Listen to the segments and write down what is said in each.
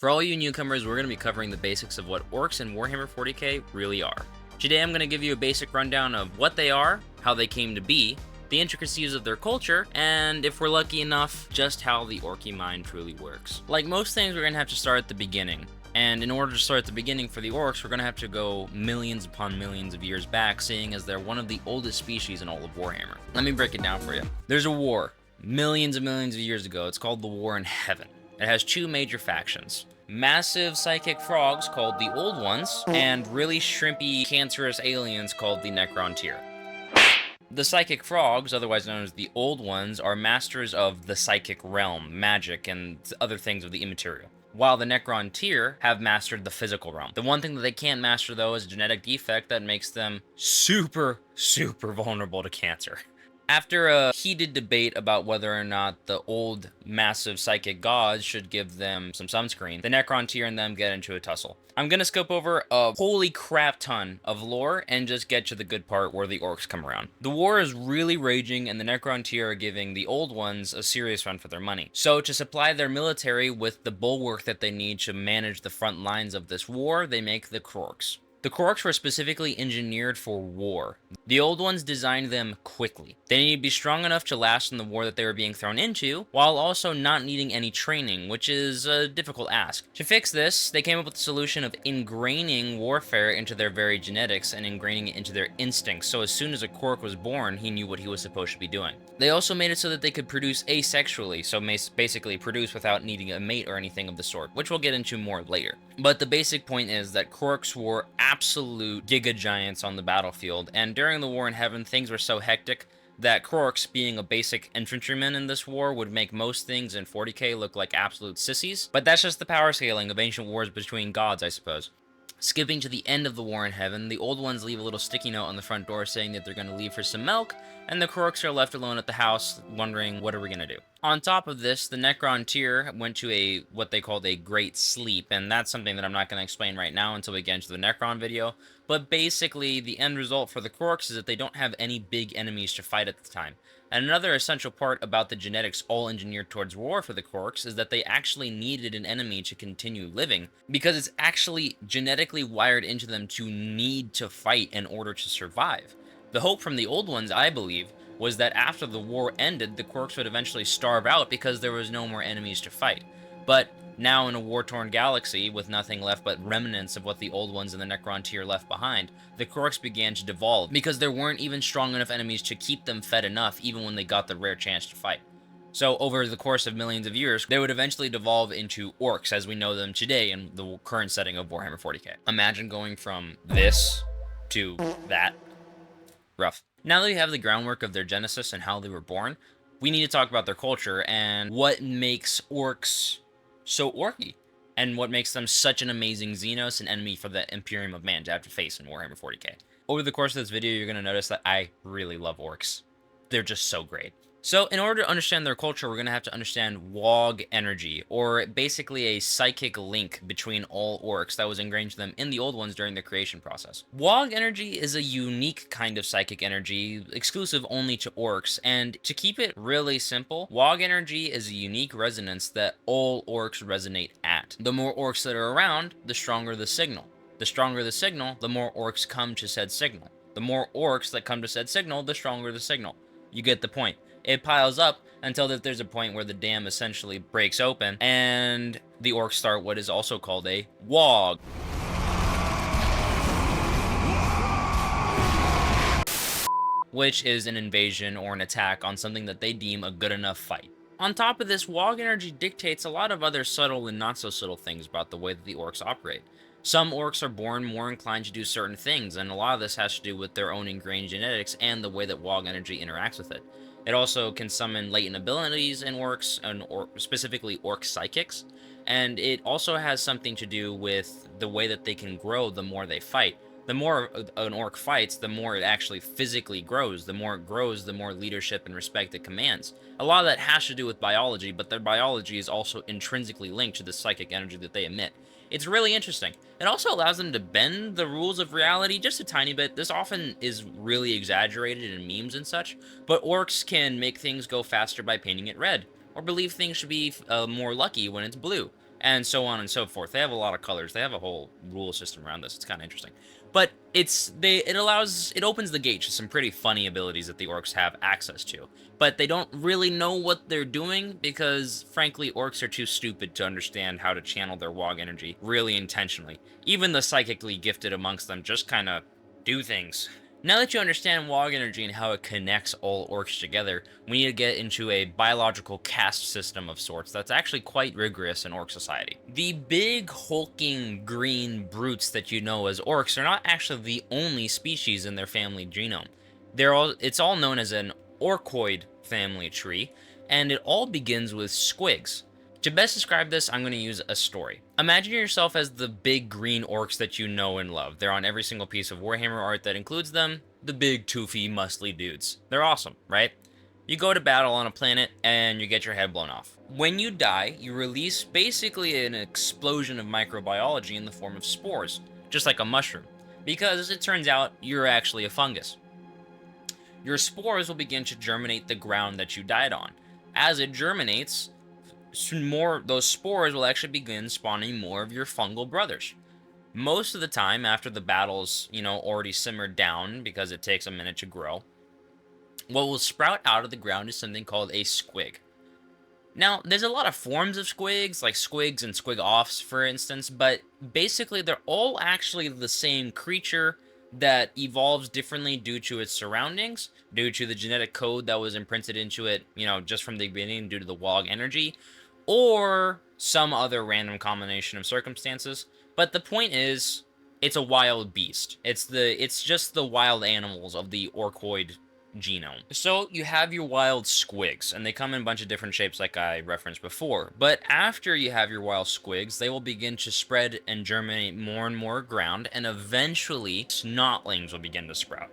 For all you newcomers, we're going to be covering the basics of what Orcs and Warhammer 40k really are. Today I'm going to give you a basic rundown of what they are, how they came to be, the intricacies of their culture, and if we're lucky enough, just how the Orky mind truly works. Like most things, we're going to have to start at the beginning. And in order to start at the beginning for the Orcs, we're going to have to go millions upon millions of years back, seeing as they're one of the oldest species in all of Warhammer. Let me break it down for you. There's a war, millions and millions of years ago. It's called the War in Heaven. It has two major factions. Massive psychic frogs called the Old Ones, and really shrimpy, cancerous aliens called the Necrontyr. The psychic frogs, otherwise known as the Old Ones, are masters of the psychic realm, magic, and other things of the immaterial, while the Necrontyr have mastered the physical realm. The one thing that they can't master, though, is a genetic defect that makes them super vulnerable to cancer. After a heated debate about whether or not the old, massive psychic gods should give them some sunscreen, the Necrontyr and them get into a tussle. I'm gonna scope over a holy crap ton of lore and just get to the good part where the Orcs come around. The war is really raging, and the Necrontyr are giving the Old Ones a serious run for their money. So to supply their military with the bulwark that they need to manage the front lines of this war, they make the Orcs. The Orcs were specifically engineered for war. The Old Ones designed them quickly. They needed to be strong enough to last in the war that they were being thrown into, while also not needing any training, which is a difficult ask. To fix this, they came up with the solution of ingraining warfare into their very genetics and ingraining it into their instincts, so as soon as a Orc was born, he knew what he was supposed to be doing. They also made it so that they could produce asexually, so basically produce without needing a mate or anything of the sort, which we'll get into more later. But the basic point is that Orcs were absolute giga giants on the battlefield, and during the War in Heaven, things were so hectic that Orcs, being a basic infantryman in this war, would make most things in 40k look like absolute sissies. But that's just the power scaling of ancient wars between gods, I suppose. Skipping to the end of the War in Heaven, the Old Ones leave a little sticky note on the front door saying that they're going to leave for some milk, and the Orcs are left alone at the house, wondering, what are we going to do? On top of this, the Necrontyr went to what they called a great sleep, and that's something that I'm not going to explain right now until we get into the Necron video, but basically, the end result for the Orcs is that they don't have any big enemies to fight at the time. And another essential part about the genetics all engineered towards war for the Orcs is that they actually needed an enemy to continue living, because it's actually genetically wired into them to need to fight in order to survive. The hope from the Old Ones, I believe, was that after the war ended, the Orcs would eventually starve out because there was no more enemies to fight. But now in a war-torn galaxy, with nothing left but remnants of what the Old Ones and the Necrontyr left behind, the Orcs began to devolve, because there weren't even strong enough enemies to keep them fed enough, even when they got the rare chance to fight. So over the course of millions of years, they would eventually devolve into Orcs as we know them today in the current setting of Warhammer 40k. Imagine going from this to that. Rough. Now that we have the groundwork of their genesis and how they were born, we need to talk about their culture and what makes Orcs so orky, and what makes them such an amazing Xenos and enemy for the Imperium of Man to have to face in Warhammer 40k. Over the course of this video, you're going to notice that I really love Orcs. They're just so great. So in order to understand their culture, we're going to have to understand Wog energy, or basically a psychic link between all Orcs that was ingrained to them in the Old Ones during the creation process. Wog energy is a unique kind of psychic energy, exclusive only to Orcs, and to keep it really simple, Wog energy is a unique resonance that all Orcs resonate at. The more Orcs that are around, the stronger the signal. The stronger the signal, the more Orcs come to said signal. The more Orcs that come to said signal, the stronger the signal. You get the point. It piles up until there's a point where the dam essentially breaks open, and the Orcs start what is also called a Wog. Which is an invasion or an attack on something that they deem a good enough fight. On top of this, Wog energy dictates a lot of other subtle and not so subtle things about the way that the Orcs operate. Some Orcs are born more inclined to do certain things, and a lot of this has to do with their own ingrained genetics and the way that Wog energy interacts with it. It also can summon latent abilities in Orcs, and specifically Orc psychics, and it also has something to do with the way that they can grow the more they fight. The more an Orc fights, the more it actually physically grows. The more it grows, the more leadership and respect it commands. A lot of that has to do with biology, but their biology is also intrinsically linked to the psychic energy that they emit. It's really interesting. It also allows them to bend the rules of reality just a tiny bit. This often is really exaggerated in memes and such, but Orcs can make things go faster by painting it red, or believe things should be more lucky when it's blue, and so on and so forth. They have a lot of colors. They have a whole rule system around this. It's kind of interesting. But it opens the gate to some pretty funny abilities that the orcs have access to. But they don't really know what they're doing because, frankly, orcs are too stupid to understand how to channel their Wog energy really intentionally. Even the psychically gifted amongst them just kind of do things. Now that you understand Wog energy and how it connects all orcs together, we need to get into a biological caste system of sorts that's actually quite rigorous in orc society. The big hulking green brutes that you know as orcs are not actually the only species in their family genome. It's all known as an orcoid family tree, and it all begins with squigs. To best describe this, I'm going to use a story. Imagine yourself as the big green orcs that you know and love. They're on every single piece of Warhammer art that includes them. The big, toothy, muscly dudes. They're awesome, right? You go to battle on a planet and you get your head blown off. When you die, you release basically an explosion of microbiology in the form of spores, just like a mushroom. Because it turns out you're actually a fungus. Your spores will begin to germinate the ground that you died on. As it germinates, those spores will actually begin spawning more of your fungal brothers. Most of the time, after the battle's, already simmered down because it takes a minute to grow, what will sprout out of the ground is something called a squig. Now, there's a lot of forms of squigs, like squigs and squig-offs, for instance, but basically they're all actually the same creature that evolves differently due to its surroundings, due to the genetic code that was imprinted into it, just from the beginning due to the Wog energy, or some other random combination of circumstances. But the point is, it's a wild beast. It's just the wild animals of the orcoid genome. So you have your wild squigs, and they come in a bunch of different shapes like I referenced before. But after you have your wild squigs, they will begin to spread and germinate more and more ground, and eventually snotlings will begin to sprout.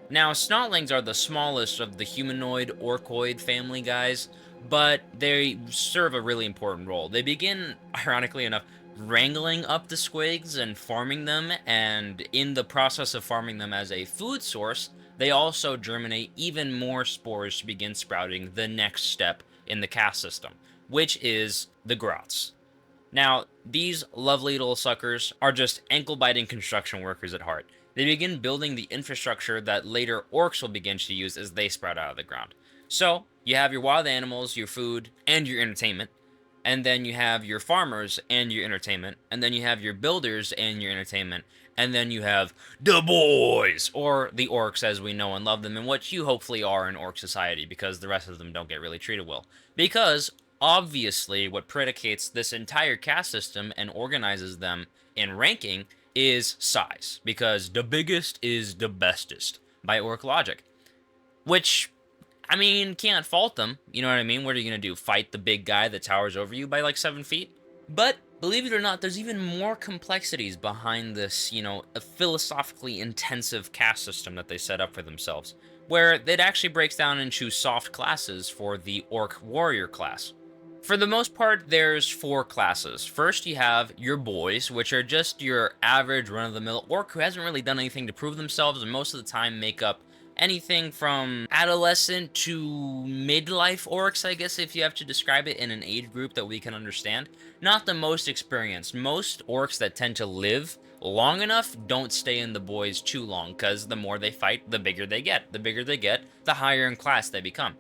Now, snotlings are the smallest of the humanoid orcoid family guys, but they serve a really important role. They begin, ironically enough, wrangling up the squigs and farming them, and in the process of farming them as a food source, they also germinate even more spores to begin sprouting the next step in the caste system, which is the grots. Now, these lovely little suckers are just ankle-biting construction workers at heart. They begin building the infrastructure that later orcs will begin to use as they sprout out of the ground. So, you have your wild animals, your food, and your entertainment. And then you have your farmers and your entertainment. And then you have your builders and your entertainment. And then you have the boys, or the orcs as we know and love them, and what you hopefully are in orc society, because the rest of them don't get really treated well. Because, obviously, what predicates this entire caste system and organizes them in ranking is size. Because the biggest is the bestest, by orc logic. Which, can't fault them. You know what I mean? What are you going to do? Fight the big guy that towers over you by like 7 feet? But, believe it or not, there's even more complexities behind this, a philosophically intensive caste system that they set up for themselves, where it actually breaks down into soft classes for the Orc Warrior class. For the most part, there's 4 classes. First, you have your boys, which are just your average run-of-the-mill orc who hasn't really done anything to prove themselves, and most of the time make up anything from adolescent to midlife orcs, I guess, if you have to describe it in an age group that we can understand. Not the most experienced. Most orcs that tend to live long enough don't stay in the boys too long, because the more they fight, the bigger they get. The bigger they get, the higher in class they become.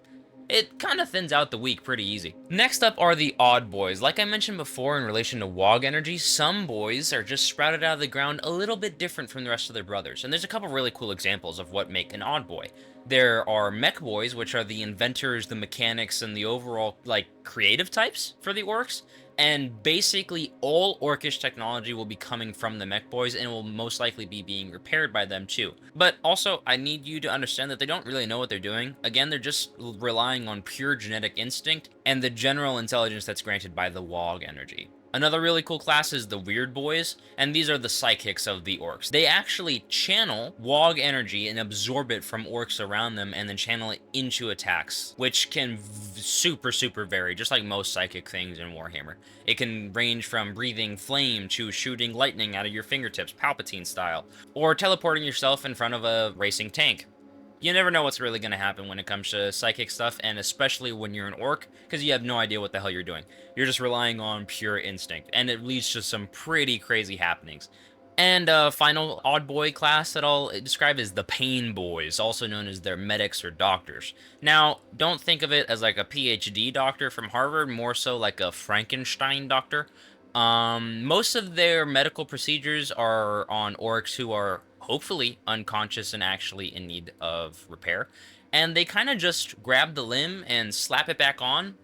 It kind of thins out the weak pretty easy. Next up are the odd boys. Like I mentioned before in relation to Wog energy, some boys are just sprouted out of the ground a little bit different from the rest of their brothers. And there's a couple really cool examples of what make an odd boy. There are mech boys, which are the inventors, the mechanics, and the overall, creative types for the orcs. And basically all orcish technology will be coming from the mech boys and will most likely be being repaired by them too. But also, I need you to understand that they don't really know what they're doing. Again, they're just relying on pure genetic instinct and the general intelligence that's granted by the Wog energy. Another really cool class is the Weird Boys, and these are the psychics of the orcs. They actually channel Wog energy and absorb it from orcs around them and then channel it into attacks, which can super vary, just like most psychic things in Warhammer. It can range from breathing flame to shooting lightning out of your fingertips, Palpatine style, or teleporting yourself in front of a racing tank. You never know what's really going to happen when it comes to psychic stuff, and especially when you're an orc, because you have no idea what the hell you're doing. You're just relying on pure instinct, and it leads to some pretty crazy happenings. And final odd boy class that I'll describe is the Pain Boys, also known as their medics or doctors. Now, don't think of it as like a PhD doctor from Harvard, more so like a Frankenstein doctor. Most of their medical procedures are on orcs who are hopefully unconscious and actually in need of repair. And they kind of just grab the limb and slap it back on,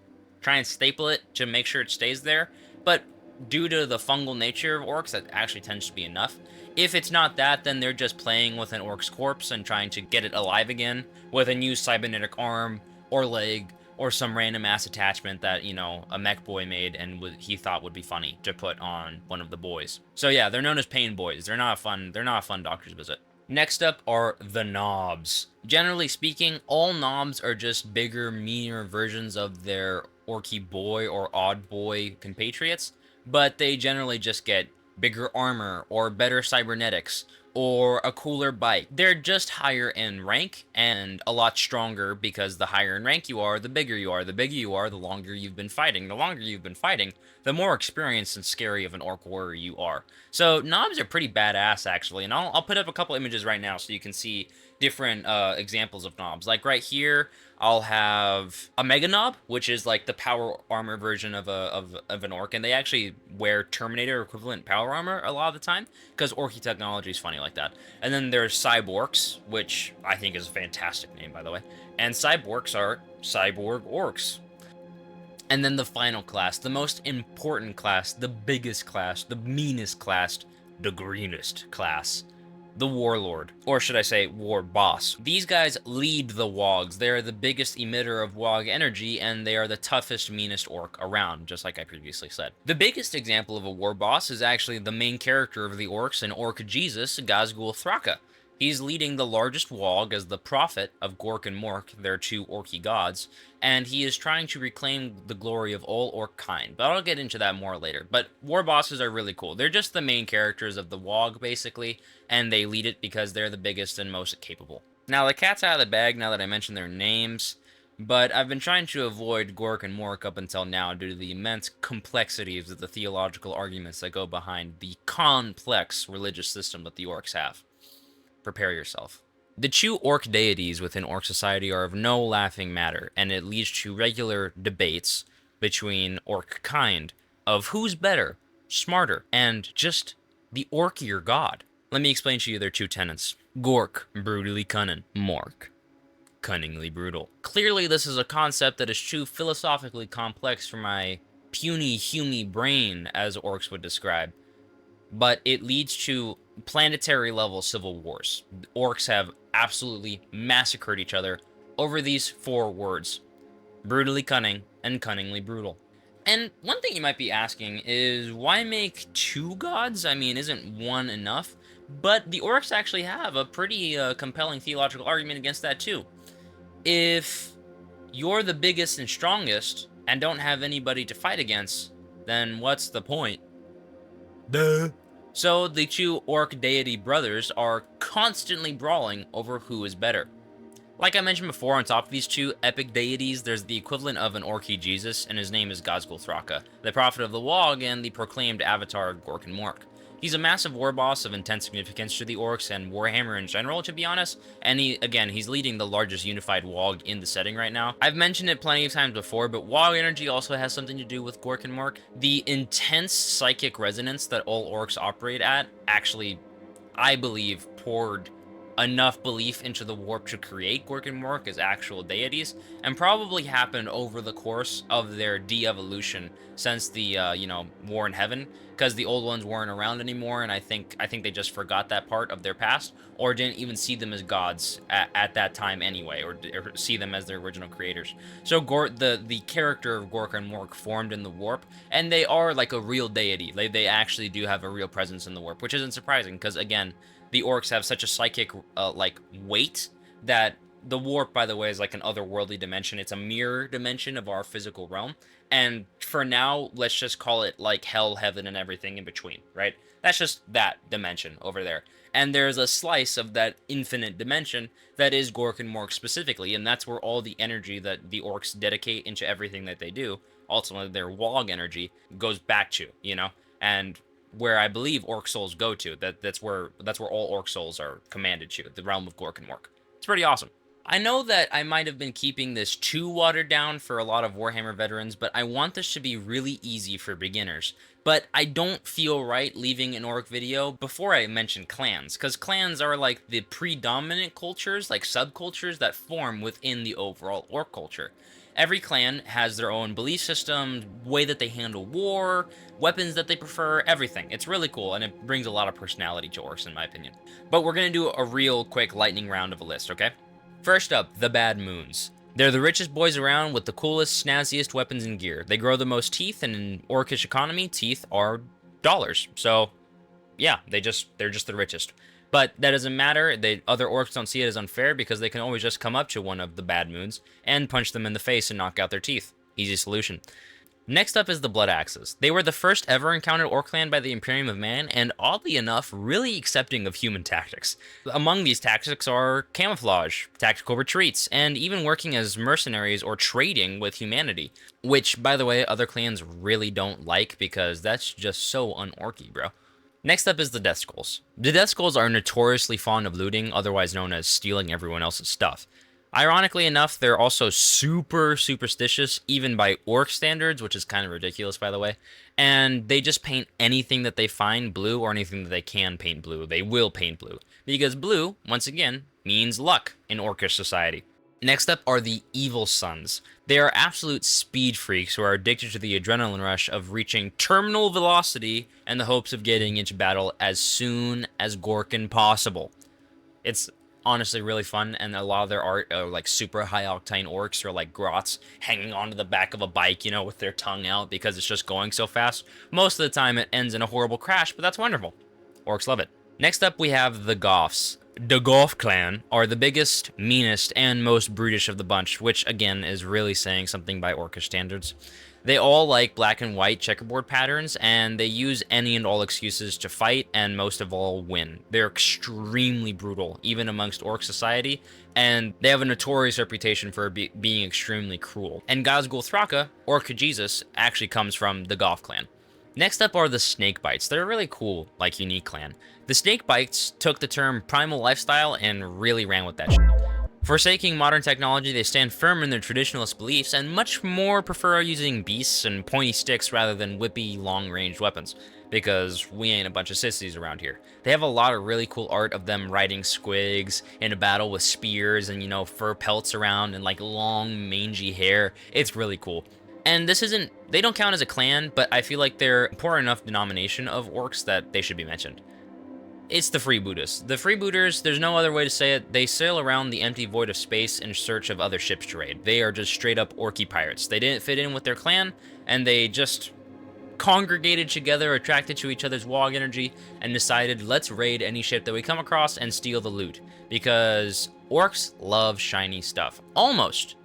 try and staple it to make sure it stays there. But due to the fungal nature of orcs, that actually tends to be enough. If it's not that, then they're just playing with an orc's corpse and trying to get it alive again with a new cybernetic arm or leg or some random ass attachment that, you know, a mech boy made and he thought would be funny to put on one of the boys. So yeah, they're known as Pain Boys. They're not a fun doctor's visit. Next up are the knobs. Generally speaking, all knobs are just bigger, meaner versions of their orky boy or odd boy compatriots, but they generally just get bigger armor or better cybernetics or a cooler bike. They're just higher in rank and a lot stronger because the higher in rank you are, the bigger you are. The bigger you are, the longer you've been fighting. The longer you've been fighting, the more experienced and scary of an orc warrior you are. So knobs are pretty badass actually, and I'll put up a couple images right now so you can see different examples of knobs. Like right here, I'll have a Mega Knob, which is like the power armor version of an orc, and they actually wear Terminator equivalent power armor a lot of the time because orky technology is funny like that. And then there's Cyborgs, which I think is a fantastic name, by the way. And Cyborgs are cyborg orcs. And then the final class, the most important class, the biggest class, the meanest class, the greenest class, the Warlord, or should I say War Boss. These guys lead the Wogs. They're the biggest emitter of Wog energy, and they are the toughest, meanest orc around, just like I previously said. The biggest example of a War Boss is actually the main character of the Orcs in Orc Jesus, Gazgul Thraka. He's leading the largest Wog as the prophet of Gork and Mork, their two orky gods, and he is trying to reclaim the glory of all orc kind, but I'll get into that more later. But war bosses are really cool. They're just the main characters of the Wog, basically, and they lead it because they're the biggest and most capable. Now, the cat's out of the bag now that I mentioned their names, but I've been trying to avoid Gork and Mork up until now due to the immense complexities of the theological arguments that go behind the complex religious system that the orcs have. Prepare yourself. The two orc deities within orc society are of no laughing matter, and it leads to regular debates between orc kind of who's better, smarter, and just the orkier god. Let me explain to you their two tenets. Gork, brutally cunning. Mork, cunningly brutal. Clearly, this is a concept that is too philosophically complex for my puny, humy brain, as orcs would describe, but it leads to planetary level civil wars. Orcs have absolutely massacred each other over these four words: brutally cunning and cunningly brutal. And one thing you might be asking is, why make two gods? I mean, isn't one enough? But the orcs actually have a pretty compelling theological argument against that too. If you're the biggest and strongest and don't have anybody to fight against, then what's the point? Duh. So the two orc deity brothers are constantly brawling over who is better. Like I mentioned before, on top of these two epic deities, there's the equivalent of an orky Jesus, and his name is Gazgul Thraka, the prophet of the Wog and the proclaimed avatar of Gork and Mork. He's a massive war boss of intense significance to the orcs and Warhammer in general, to be honest, and he's leading the largest unified Wog in the setting right now. I've mentioned it plenty of times before, but Wog energy also has something to do with Gork and Mork. The intense psychic resonance that all orcs operate at actually, I believe, poured enough belief into the warp to create Gork and Mork as actual deities, and probably happened over the course of their de-evolution since the war in heaven, because the old ones weren't around anymore, and I think they just forgot that part of their past, or didn't even see them as gods at that time anyway, or see them as their original creators. So the character of Gork and Mork formed in the warp, and they are like a real deity. They actually do have a real presence in the warp, which isn't surprising, because again, the orcs have such a psychic weight that the warp, by the way, is like an otherworldly dimension. It's a mirror dimension of our physical realm. And for now, let's just call it like hell, heaven, and everything in between, right? That's just that dimension over there. And there's a slice of that infinite dimension that is Gork and Mork specifically, and that's where all the energy that the orcs dedicate into everything that they do, ultimately their Wog energy, goes back to, you know? And where I believe orc souls go to, that's where all orc souls are commanded to, the realm of Gork and Mork. It's pretty awesome. I know that I might have been keeping this too watered down for a lot of Warhammer veterans, but I want this to be really easy for beginners. But I don't feel right leaving an orc video before I mention clans, because clans are like the predominant cultures, like subcultures that form within the overall orc culture. Every clan has their own belief system, way that they handle war, weapons that they prefer, everything. It's really cool, and it brings a lot of personality to orcs, in my opinion. But we're going to do a real quick lightning round of a list, okay? First up, the Bad Moons. They're the richest boys around with the coolest, snazziest weapons and gear. They grow the most teeth, and in orcish economy, teeth are dollars. So, yeah, they're just the richest. But that doesn't matter. Other orcs don't see it as unfair because they can always just come up to one of the Bad Moons and punch them in the face and knock out their teeth. Easy solution. Next up is the Blood Axes. They were the first ever encountered orc clan by the Imperium of Man, and oddly enough, really accepting of human tactics. Among these tactics are camouflage, tactical retreats, and even working as mercenaries or trading with humanity. Which, by the way, other clans really don't like because that's just so un-orky, bro. Next up is the Death Skulls. The Death Skulls are notoriously fond of looting, otherwise known as stealing everyone else's stuff. Ironically enough, they're also super superstitious, even by orc standards, which is kind of ridiculous, by the way. And they just paint anything that they find blue, or anything that they can paint blue. They will paint blue. Because blue, once again, means luck in orcish society. Next up are the Evil Sons. They are absolute speed freaks who are addicted to the adrenaline rush of reaching terminal velocity and the hopes of getting into battle as soon as Gorkin possible. It's honestly really fun, and a lot of their art are like super high octane orcs or like grots hanging onto the back of a bike, you know, with their tongue out because it's just going so fast. Most of the time it ends in a horrible crash, but that's wonderful. Orcs love it. Next up we have the Goths. The Goth clan are the biggest, meanest, and most brutish of the bunch, which again is really saying something by orcish standards. They all like black and white checkerboard patterns, and they use any and all excuses to fight, and most of all, win. They're extremely brutal, even amongst orc society, and they have a notorious reputation for being extremely cruel. And Gazgul Thraka, or Khajisus, actually comes from the Goth clan. Next up are the Snakebites. They're a really cool, like, unique clan. The Snakebites took the term primal lifestyle and really ran with that shit. Forsaking modern technology, they stand firm in their traditionalist beliefs and much more prefer using beasts and pointy sticks rather than whippy, long-range weapons, because we ain't a bunch of sissies around here. They have a lot of really cool art of them riding squigs in a battle with spears and, you know, fur pelts around and, like, long, mangy hair. It's really cool. And they don't count as a clan, but I feel like they're an important enough denomination of orcs that they should be mentioned. It's the Freebooters. The Freebooters, there's no other way to say it, they sail around the empty void of space in search of other ships to raid. They are just straight up orky pirates. They didn't fit in with their clan, and they just congregated together, attracted to each other's Wog energy, and decided, let's raid any ship that we come across and steal the loot. Because orcs love shiny stuff. Almost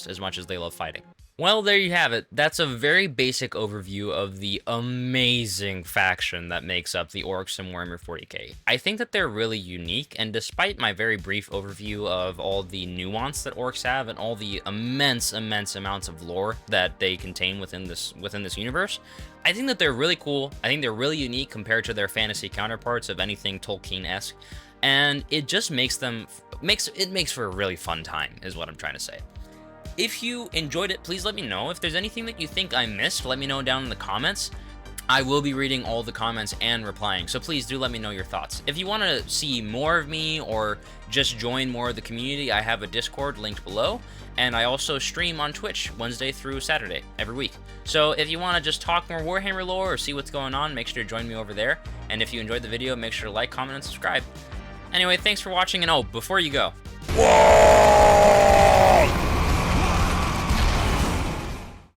as much as they love fighting. Well, there you have it. That's a very basic overview of the amazing faction that makes up the Orcs in Warhammer 40k. I think that they're really unique, and despite my very brief overview of all the nuance that Orcs have and all the immense amounts of lore that they contain within this universe, I think that they're really cool. I think they're really unique compared to their fantasy counterparts of anything Tolkien-esque, and it just makes for a really fun time, is what I'm trying to say. If you enjoyed it, please let me know. If there's anything that you think I missed, let me know down in the comments. I will be reading all the comments and replying, so please do let me know your thoughts. If you want to see more of me or just join more of the community, I have a Discord linked below, and I also stream on Twitch Wednesday through Saturday every week. So if you want to just talk more Warhammer lore or see what's going on, make sure to join me over there. And if you enjoyed the video, make sure to like, comment, and subscribe. Anyway, thanks for watching, and oh, before you go,